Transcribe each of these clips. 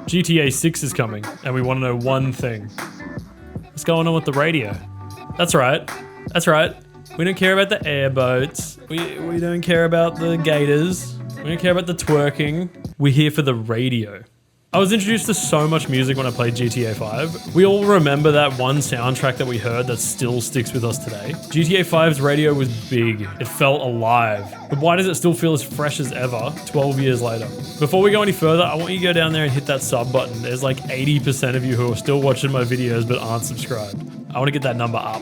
GTA 6 is coming, and we want to know one thing. What's going on with the radio? That's right. That's right. We don't care about the airboats. We don't care about the gators. We don't care about the twerking. We're here for the radio. I was introduced to so much music when I played GTA 5. We all remember that one soundtrack that we heard that still sticks with us today. GTA 5's radio was big. It felt alive. But why does it still feel as fresh as ever 12 years later? Before we go any further, I want you to go down there and hit that sub button. There's like 80% of you who are still watching my videos but aren't subscribed. I want to get that number up.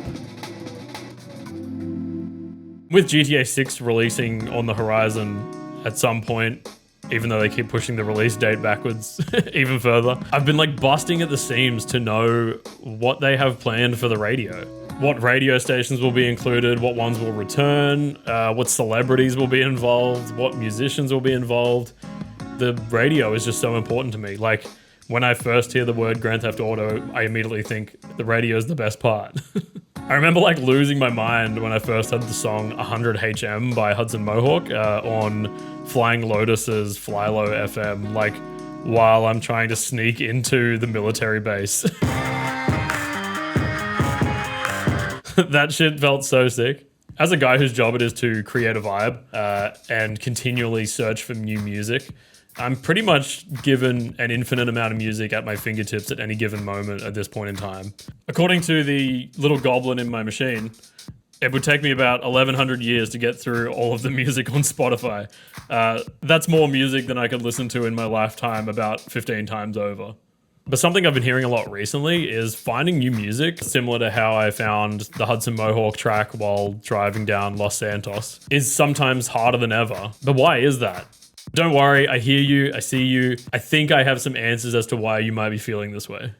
With GTA 6 releasing on the horizon at some point, even though they keep pushing the release date backwards even further, I've been like busting at the seams to know what they have planned for the radio. What radio stations will be included, what ones will return, what celebrities will be involved, what musicians will be involved. The radio is just so important to me. Like, when I first hear the word Grand Theft Auto, I immediately think the radio is the best part. I remember like losing my mind when I first heard the song 100 HM by Hudson Mohawk on Flying Lotus's Flylow FM, like while I'm trying to sneak into the military base. That shit felt so sick. As a guy whose job it is to create a vibe and continually search for new music, I'm pretty much given an infinite amount of music at my fingertips at any given moment at this point in time. According to the little goblin in my machine, it would take me about 1100 years to get through all of the music on Spotify. That's more music than I could listen to in my lifetime about 15 times over. But something I've been hearing a lot recently is finding new music, similar to how I found the Hudson Mohawk track while driving down Los Santos, is sometimes harder than ever. But why is that? Don't worry, I hear you, I see you. I think I have some answers as to why you might be feeling this way.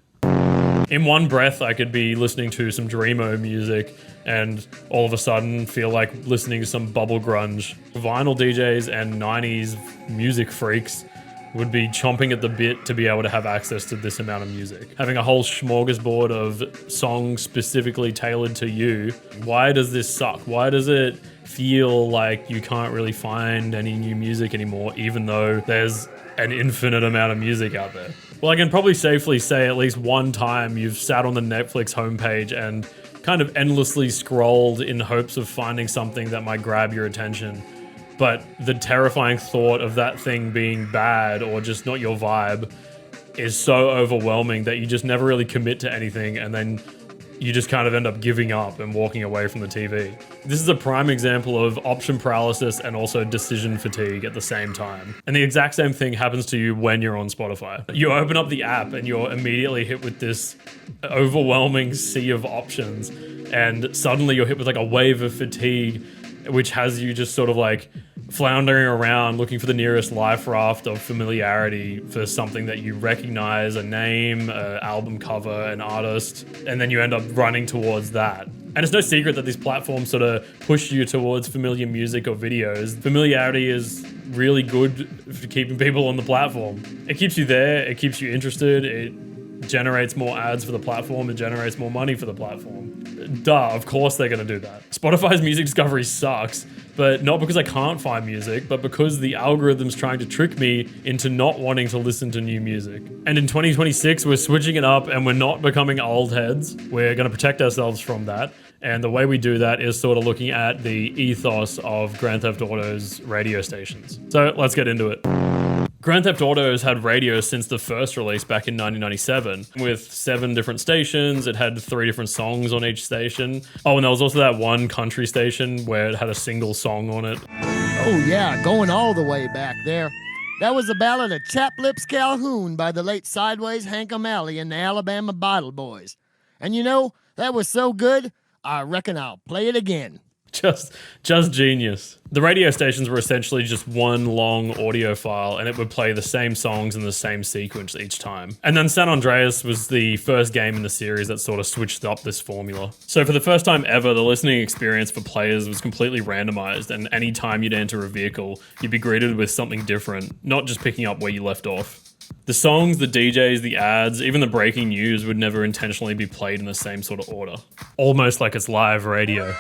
In one breath, I could be listening to some Dreamo music and all of a sudden feel like listening to some bubble grunge. Vinyl DJs and 90s music freaks would be chomping at the bit to be able to have access to this amount of music. Having a whole smorgasbord of songs specifically tailored to you. Why does this suck? Why does it feel like you can't really find any new music anymore, even though there's an infinite amount of music out there? Well, I can probably safely say at least one time you've sat on the Netflix homepage and kind of endlessly scrolled in hopes of finding something that might grab your attention. But the terrifying thought of that thing being bad or just not your vibe is so overwhelming that you just never really commit to anything, and then you just kind of end up giving up and walking away from the TV. This is a prime example of option paralysis and also decision fatigue at the same time. And the exact same thing happens to you when you're on Spotify. You open up the app and you're immediately hit with this overwhelming sea of options, and suddenly you're hit with like a wave of fatigue, which has you just sort of like floundering around looking for the nearest life raft of familiarity for something that you recognize, a name, an album cover, an artist, and then you end up running towards that. And it's no secret that these platforms sort of push you towards familiar music or videos. Familiarity is really good for keeping people on the platform. It keeps you there, it keeps you interested, it generates more ads for the platform, it generates more money for the platform. Duh, of course they're gonna do that. Spotify's music discovery sucks, but not because I can't find music, but because the algorithm's trying to trick me into not wanting to listen to new music. And in 2026, we're switching it up and we're not becoming old heads. We're gonna protect ourselves from that. And the way we do that is sort of looking at the ethos of Grand Theft Auto's radio stations. So let's get into it. Grand Theft Auto has had radio since the first release back in 1997 with 7 different stations. It had 3 different songs on each station. Oh, and there was also that one country station where it had a single song on it. Oh yeah, going all the way back there. That was the ballad of Chap Lips Calhoun by the late Sideways Hank O'Malley and the Alabama Bottle Boys. And you know, that was so good, I reckon I'll play it again. Just genius. The radio stations were essentially just one long audio file, and it would play the same songs in the same sequence each time. And then San Andreas was the first game in the series that sort of switched up this formula. So for the first time ever, the listening experience for players was completely randomized, and any time you'd enter a vehicle, you'd be greeted with something different, not just picking up where you left off. The songs, the DJs, the ads, even the breaking news would never intentionally be played in the same sort of order. Almost like it's live radio.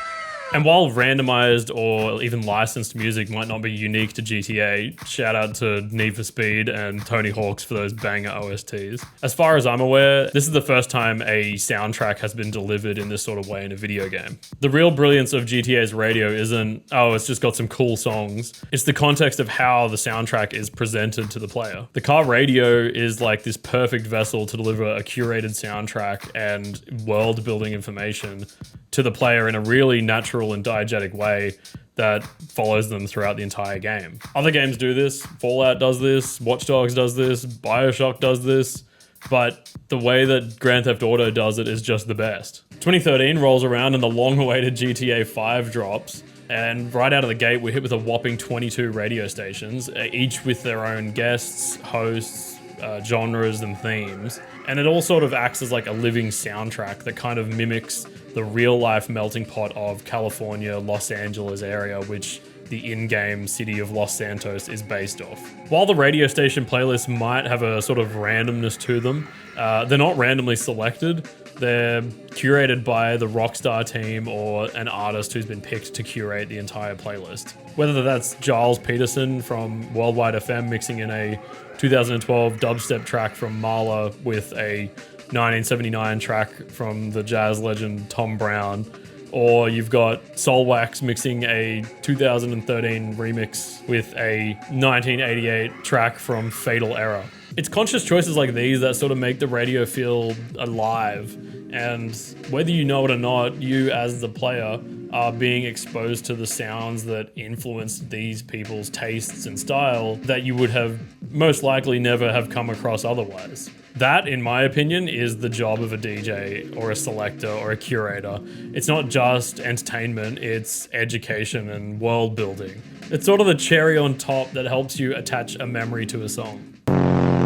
And while randomized or even licensed music might not be unique to GTA, shout out to Need for Speed and Tony Hawk's for those banger OSTs. As far as I'm aware, this is the first time a soundtrack has been delivered in this sort of way in a video game. The real brilliance of GTA's radio isn't, oh, it's just got some cool songs. It's the context of how the soundtrack is presented to the player. The car radio is like this perfect vessel to deliver a curated soundtrack and world-building information to the player in a really natural and diegetic way that follows them throughout the entire game. Other games do this. Fallout does this. Watch Dogs does this. BioShock does this. But the way that Grand Theft Auto does it is just the best. 2013 rolls around and the long-awaited GTA 5 drops. And right out of the gate, we're hit with a whopping 22 radio stations, each with their own guests, hosts, genres and themes. And it all sort of acts as like a living soundtrack that kind of mimics the real life melting pot of California, Los Angeles area, which the in-game city of Los Santos is based off. While the radio station playlists might have a sort of randomness to them, they're not randomly selected. They're curated by the Rockstar team or an artist who's been picked to curate the entire playlist. Whether that's Giles Peterson from Worldwide FM mixing in a 2012 dubstep track from Marla with a 1979 track from the jazz legend Tom Brown, or you've got Soulwax mixing a 2013 remix with a 1988 track from Fatal Error. It's conscious choices like these that sort of make the radio feel alive, and whether you know it or not, you as the player are being exposed to the sounds that influenced these people's tastes and style that you would have most likely never have come across otherwise. That, in my opinion, is the job of a DJ or a selector or a curator. It's not just entertainment, it's education and world building. It's sort of the cherry on top that helps you attach a memory to a song.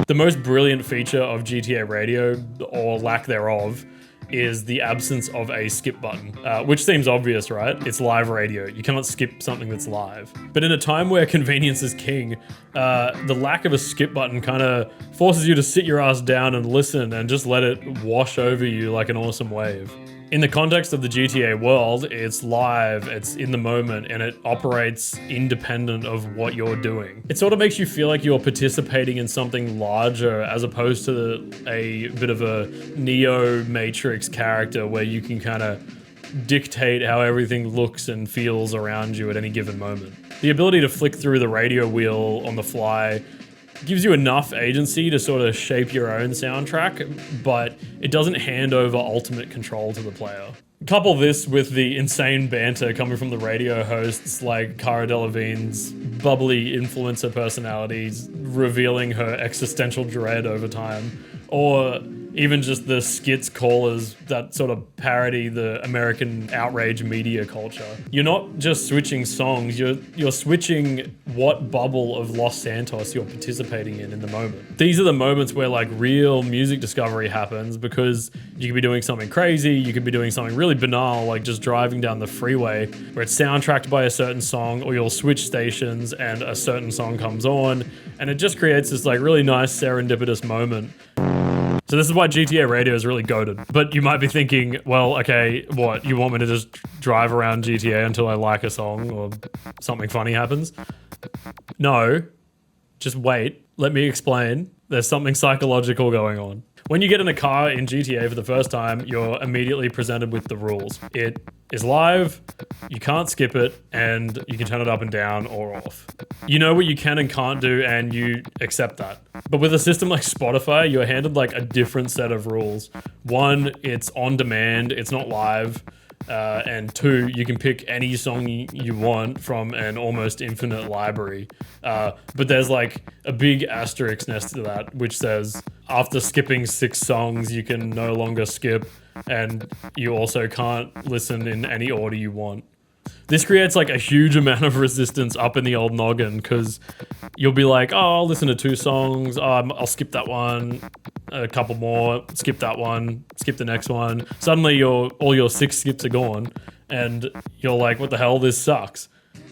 The most brilliant feature of GTA Radio, or lack thereof, is the absence of a skip button, which seems obvious, right? It's live radio. You cannot skip something that's live. But in a time where convenience is king, the lack of a skip button kind of forces you to sit your ass down and listen and just let it wash over you like an awesome wave. In the context of the GTA world, it's live, it's in the moment, and it operates independent of what you're doing. It sort of makes you feel like you're participating in something larger as opposed to a bit of a Neo Matrix character where you can kind of dictate how everything looks and feels around you at any given moment. The ability to flick through the radio wheel on the fly gives you enough agency to sort of shape your own soundtrack, but it doesn't hand over ultimate control to the player. Couple this with the insane banter coming from the radio hosts like Cara Delevingne's bubbly influencer personalities revealing her existential dread over time, or even just the skits callers that sort of parody the American outrage media culture. You're not just switching songs, you're switching what bubble of Los Santos you're participating in the moment. These are the moments where like real music discovery happens, because you could be doing something crazy, you could be doing something really banal like just driving down the freeway where it's soundtracked by a certain song, or you'll switch stations and a certain song comes on, and it just creates this like really nice serendipitous moment. So this is why GTA Radio is really goated. But you might be thinking, well, okay, what, you want me to just drive around GTA until I like a song or something funny happens? No, just wait. Let me explain. There's something psychological going on. When you get in a car in GTA for the first time, you're immediately presented with the rules. It is live, you can't skip it, and you can turn it up and down or off. You know what you can and can't do, and you accept that. But with a system like Spotify, you're handed like a different set of rules. One, it's on demand, it's not live. And two, you can pick any song you want from an almost infinite library. But there's like a big asterisk next to that, which says after skipping 6 songs, you can no longer skip, and you also can't listen in any order you want. This creates like a huge amount of resistance up in the old noggin, because you'll be like, oh, I'll listen to 2 songs, I'll skip that one, a couple more, skip that one, skip the next one. Suddenly all your 6 skips are gone, and you're like, what the hell, this sucks.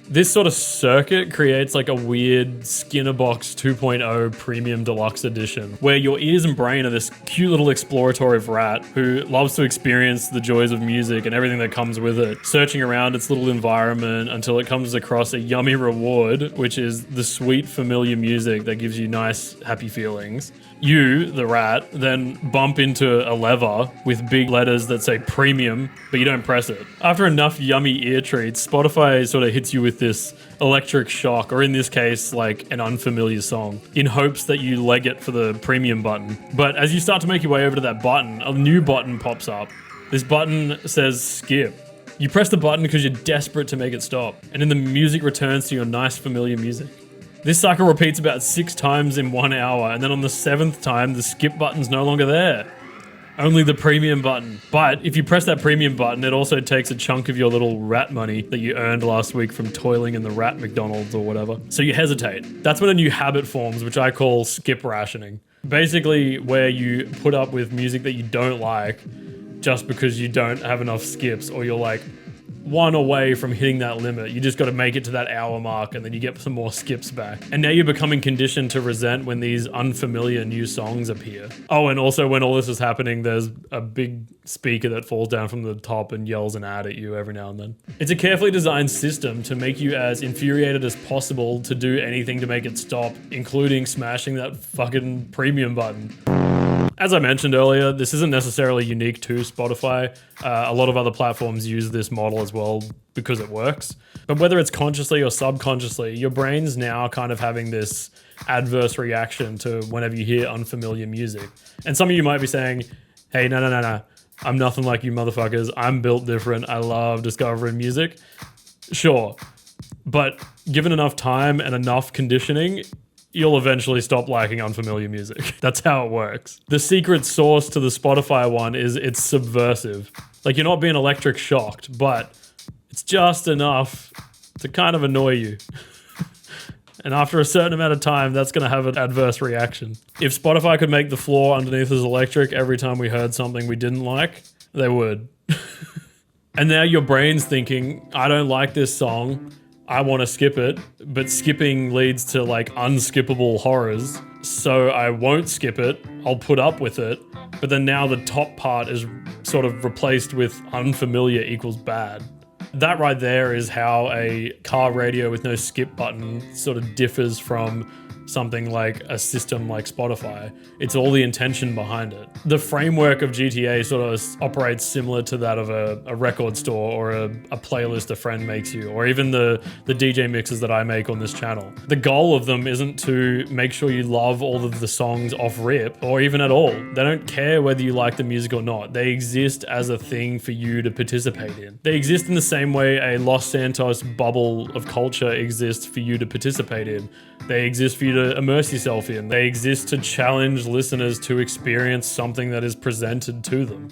This sort of circuit creates like a weird Skinnerbox 2.0 Premium Deluxe Edition, where your ears and brain are this cute little exploratory rat who loves to experience the joys of music and everything that comes with it, searching around its little environment until it comes across a yummy reward, which is the sweet, familiar music that gives you nice, happy feelings. You, the rat, then bump into a lever with big letters that say premium, but you don't press it. After enough yummy ear treats, Spotify sort of hits you with this electric shock, or in this case, like an unfamiliar song, in hopes that you leg it for the premium button. But as you start to make your way over to that button, a new button pops up. This button says skip. You press the button because you're desperate to make it stop, and then the music returns to your nice familiar music. This cycle repeats about 6 times in 1 hour, and then on the 7th time, the skip button's no longer there. Only the premium button. But if you press that premium button, it also takes a chunk of your little rat money that you earned last week from toiling in the rat McDonald's or whatever. So you hesitate. That's when a new habit forms, which I call skip rationing. Basically, where you put up with music that you don't like just because you don't have enough skips, or you're like 1 away from hitting that limit. You just got to make it to that hour mark and then you get some more skips back. And now you're becoming conditioned to resent when these unfamiliar new songs appear. Oh, and also when all this is happening, there's a big speaker that falls down from the top and yells an ad at you every now and then. It's a carefully designed system to make you as infuriated as possible to do anything to make it stop, including smashing that fucking premium button. As I mentioned earlier, this isn't necessarily unique to Spotify. A lot of other platforms use this model as well because it works. But whether it's consciously or subconsciously, your brain's now kind of having this adverse reaction to whenever you hear unfamiliar music. And some of you might be saying, hey, no. I'm nothing like you motherfuckers. I'm built different. I love discovering music. Sure. But given enough time and enough conditioning, you'll eventually stop liking unfamiliar music. That's how it works. The secret sauce to the Spotify one is it's subversive. Like, you're not being electric shocked, but it's just enough to kind of annoy you. And after a certain amount of time, that's going to have an adverse reaction. If Spotify could make the floor underneath us electric every time we heard something we didn't like, they would. And now your brain's thinking, I don't like this song, I want to skip it, but skipping leads to like unskippable horrors. So I won't skip it. I'll put up with it. But then now the top part is sort of replaced with unfamiliar equals bad. That right there is how a car radio with no skip button sort of differs from something like a system like Spotify. It's all the intention behind it. The framework of GTA sort of operates similar to that of a record store or a playlist a friend makes you, or even the DJ mixes that I make on this channel. The goal of them isn't to make sure you love all of the songs off rip or even at all. They don't care whether you like the music or not. They exist as a thing for you to participate in. They exist in the same way a Los Santos bubble of culture exists for you to participate in. They exist for you to immerse yourself in. They exist to challenge listeners to experience something that is presented to them.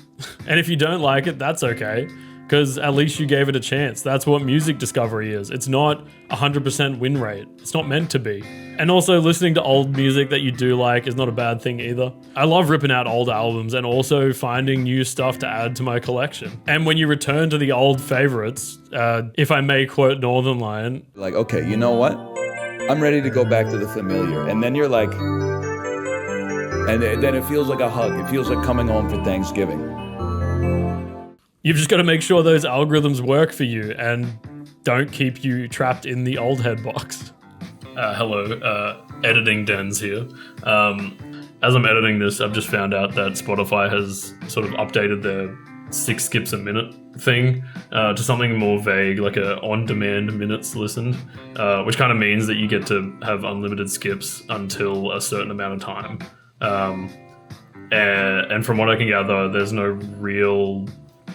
And if you don't like it, that's okay, because at least you gave it a chance. That's what music discovery is. It's not 100% win rate. It's not meant to be. And also, listening to old music that you do like is not a bad thing either. I love ripping out old albums and also finding new stuff to add to my collection. And when you return to the old favorites, if I may quote Northern Lion, like, okay, you know what? I'm ready to go back to the familiar. And then you're like, and then it feels like a hug. It feels like coming home for Thanksgiving. You've just got to make sure those algorithms work for you and don't keep you trapped in the old head box. Hello, editing Dens here. As I'm editing this, I've just found out that Spotify has sort of updated their 6 skips a minute thing to something more vague, like a on-demand minutes listened, which kind of means that you get to have unlimited skips until a certain amount of time. And from what I can gather, there's no real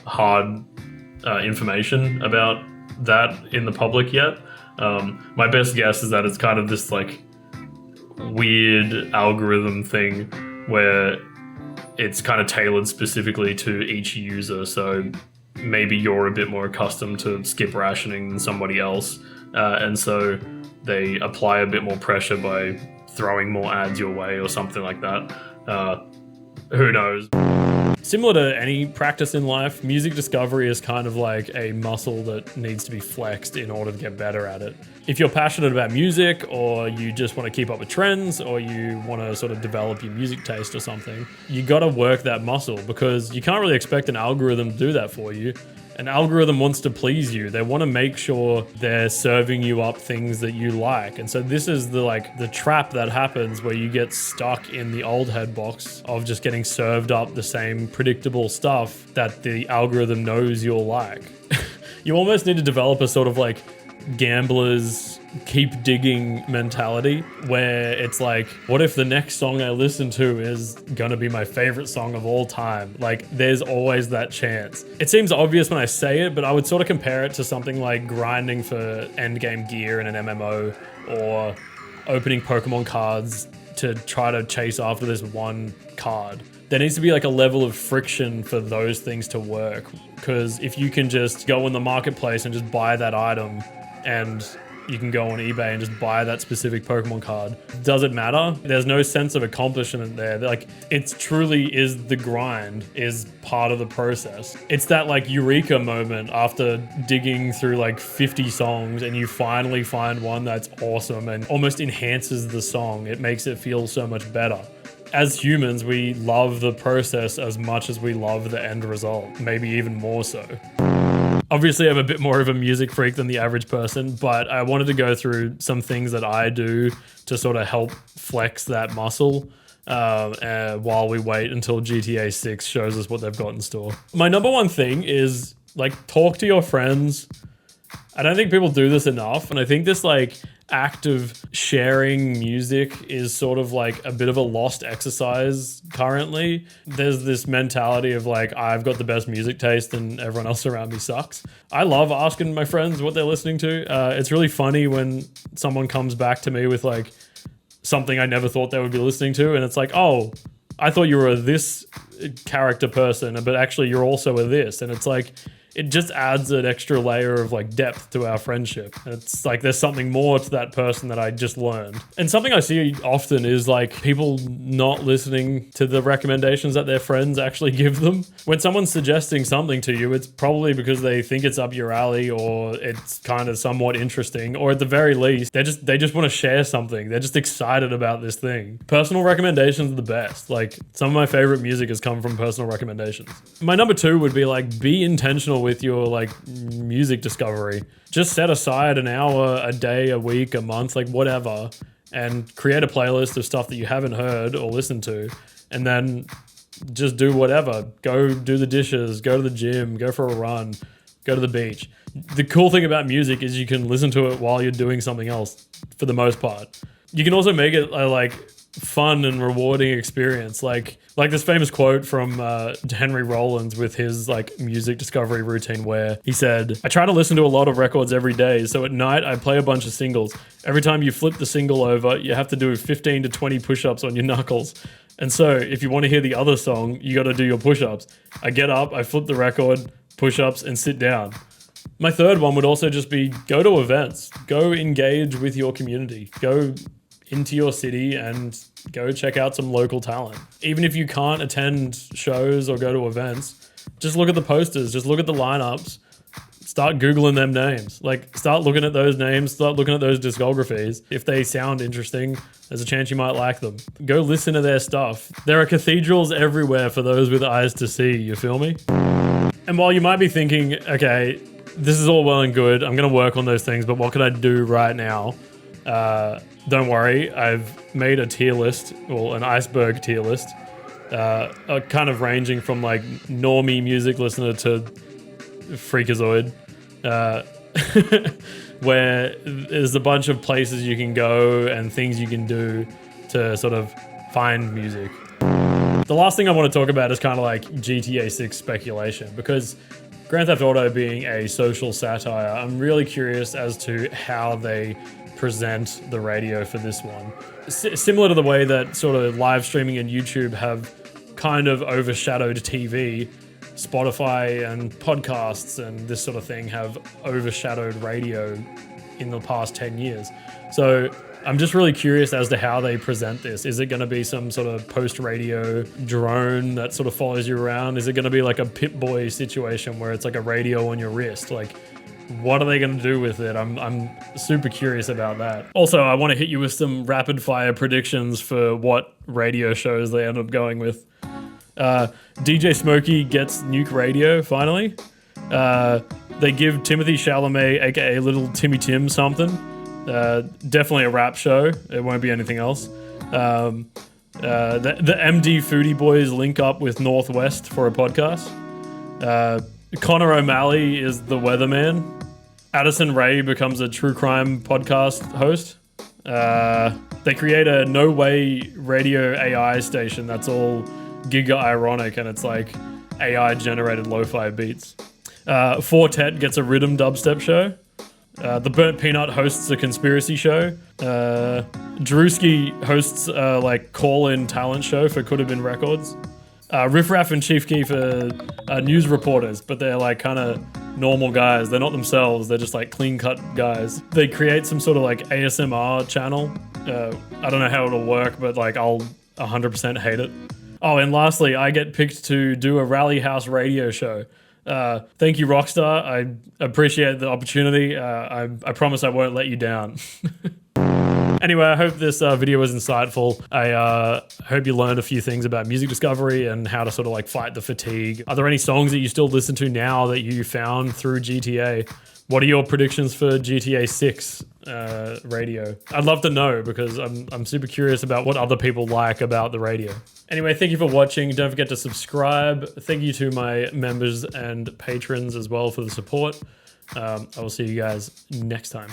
hard information about that in the public yet. My best guess is that it's kind of this like weird algorithm thing where it's kind of tailored specifically to each user. So maybe you're a bit more accustomed to skip rationing than somebody else. And so they apply a bit more pressure by throwing more ads your way or something like that. Who knows? Similar to any practice in life, music discovery is kind of like a muscle that needs to be flexed in order to get better at it. If you're passionate about music, or you just want to keep up with trends, or you want to sort of develop your music taste or something, you got to work that muscle, because you can't really expect an algorithm to do that for you. An algorithm wants to please you. They want to make sure they're serving you up things that you like. And so this is the trap that happens where you get stuck in the old head box of just getting served up the same predictable stuff that the algorithm knows you'll like. You almost need to develop a sort of like gambler's keep digging mentality, where it's like, what if the next song I listen to is gonna be my favorite song of all time? Like, there's always that chance. It seems obvious when I say it, but I would sort of compare it to something like grinding for endgame gear in an MMO, or opening Pokemon cards to try to chase after this one card. There needs to be like a level of friction for those things to work, because if you can just go in the marketplace and just buy that item, and you can go on eBay and just buy that specific Pokemon card, does it matter? There's no sense of accomplishment there. Like, it truly is the grind, is part of the process. It's that like eureka moment after digging through like 50 songs and you finally find one that's awesome and almost enhances the song. It makes it feel so much better. As humans, we love the process as much as we love the end result, maybe even more so. Obviously, I'm a bit more of a music freak than the average person, but I wanted to go through some things that I do to sort of help flex that muscle while we wait until GTA 6 shows us what they've got in store. My number one thing is, like, talk to your friends. I don't think people do this enough, and I think this, like, act of sharing music is sort of like a bit of a lost exercise currently. There's this mentality of like, I've got the best music taste and everyone else around me sucks. I love asking my friends what they're listening to. It's really funny when someone comes back to me with like something I never thought they would be listening to, and it's like, oh, I thought you were a this character person, but actually you're also a this. And it's like, it just adds an extra layer of like depth to our friendship. And it's like there's something more to that person that I just learned. And something I see often is like people not listening to the recommendations that their friends actually give them. When someone's suggesting something to you, it's probably because they think it's up your alley, or it's kind of somewhat interesting, or at the very least, they just want to share something. They're just excited about this thing. Personal recommendations are the best. Like, some of my favorite music has come from personal recommendations. My number two would be like, be intentional with your like music discovery. Just set aside an hour, a day, a week, a month, like whatever, and create a playlist of stuff that you haven't heard or listened to, and then just do whatever. Go do the dishes, go to the gym, go for a run, go to the beach. The cool thing about music is you can listen to it while you're doing something else for the most part. You can also make it like fun and rewarding experience. Like this famous quote from Henry Rollins with his like music discovery routine, where he said, I try to listen to a lot of records every day, so at night I play a bunch of singles. Every time you flip the single over, you have to do 15 to 20 push-ups on your knuckles. And so if you want to hear the other song, you got to do your push-ups. I get up, I flip the record, push-ups, and sit down. My third one would also just be go to events. Go engage with your community. Go into your city and go check out some local talent. Even if you can't attend shows or go to events, just look at the posters, just look at the lineups, start Googling them names. Like, start looking at those names, start looking at those discographies. If they sound interesting, there's a chance you might like them. Go listen to their stuff. There are cathedrals everywhere for those with eyes to see, you feel me? And while you might be thinking, okay, this is all well and good, I'm gonna work on those things, but what can I do right now? Don't worry, I've made a tier list, well, an iceberg tier list, kind of ranging from like normie music listener to freakazoid, where there's a bunch of places you can go and things you can do to sort of find music. The last thing I want to talk about is kind of like GTA 6 speculation, because Grand Theft Auto being a social satire, I'm really curious as to how they present the radio for this one. Similar to the way that sort of live streaming and YouTube have kind of overshadowed TV, Spotify and podcasts and this sort of thing have overshadowed radio in the past 10 years. So I'm just really curious as to how they present this. Is it going to be some sort of post-radio drone that sort of follows you around? Is it going to be like a Pip-Boy situation where it's like a radio on your wrist? Like, what are they going to do with it? I'm super curious about that. Also, I want to hit you with some rapid fire predictions for what radio shows they end up going with. DJ Smokey gets Nuke Radio, finally. They give Timothy Chalamet, aka Little Timmy Tim, something. Definitely a rap show. It won't be anything else. The MD Foodie Boys link up with Northwest for a podcast. Connor O'Malley is the weatherman. Addison Rae becomes a true crime podcast host. They create a No Way radio AI station that's all giga ironic, and it's like AI generated lo-fi beats. Fortet gets a rhythm dubstep show. The Burnt Peanut hosts a conspiracy show. Drewski hosts a like call-in talent show for Could Have Been Records. Riff Raff and Chief Keef are news reporters, but they're like kind of normal guys. They're not themselves. They're just like clean-cut guys. They create some sort of like ASMR channel. I don't know how it'll work, but like I'll 100% hate it. Oh, and lastly, I get picked to do a Rally House radio show. Thank you, Rockstar. I appreciate the opportunity. I promise I won't let you down. Anyway, I hope this video was insightful. I hope you learned a few things about music discovery and how to sort of like fight the fatigue. Are there any songs that you still listen to now that you found through GTA? What are your predictions for GTA 6 radio? I'd love to know because I'm super curious about what other people like about the radio. Anyway, thank you for watching. Don't forget to subscribe. Thank you to my members and patrons as well for the support. I will see you guys next time.